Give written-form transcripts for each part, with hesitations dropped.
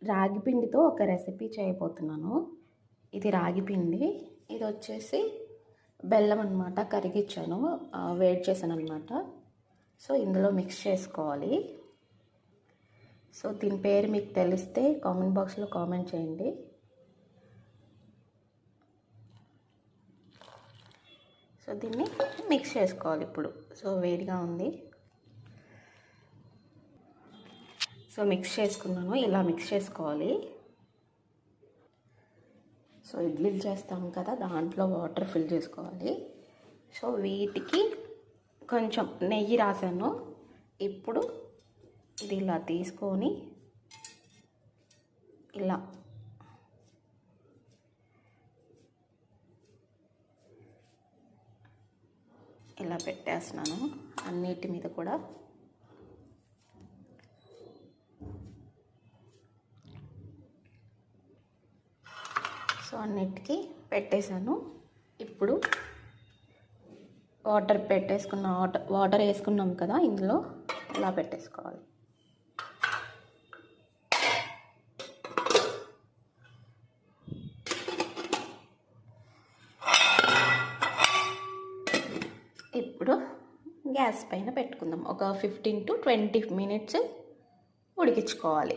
రాగి పిండితో ఒక రెసిపీ చేయబోతున్నాను. ఇది రాగి పిండి, ఇది వచ్చేసి బెల్లం అనమాట. కరిగించాను, వేడి చేశాను అనమాట. సో ఇందులో మిక్స్ చేసుకోవాలి. సో దీని పేరు మీకు తెలిస్తే కామెంట్ బాక్స్లో కామెంట్ చేయండి. సో దీన్ని మిక్స్ చేసుకోవాలి ఇప్పుడు. సో వేడిగా ఉంది. సో మిక్స్ చేసుకున్నాను. ఇలా మిక్స్ చేసుకోవాలి. సో ఇడ్లీలు చేస్తాం కదా, దాంట్లో వాటర్ ఫిల్ చేసుకోవాలి. సో వీటికి కొంచెం నెయ్యి రాసాను. ఇప్పుడు ఇది ఇలా తీసుకొని ఇలా పెట్టేస్తున్నాను అన్నిటి మీద కూడా. సో అన్నిటికీ పెట్టేశాను. ఇప్పుడు వాటర్ వేసుకున్నాం కదా, ఇందులో ఇలా పెట్టేసుకోవాలి. ఇప్పుడు గ్యాస్ పైన పెట్టుకుందాం. ఒక 15 to 20 minutes ఉడికించుకోవాలి.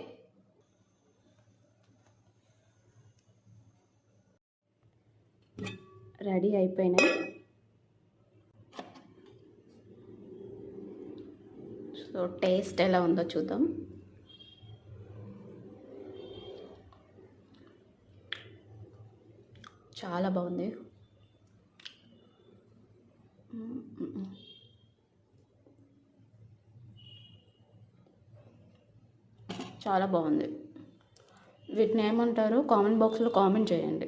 రెడీ అయిపోయినాయి. సో టేస్ట్ ఎలా ఉందో చూద్దాం. చాలా బాగుంది. చాలా బాగుంది. వీటిని ఏమంటారు కామెంట్ బాక్స్లో కామెంట్ చేయండి.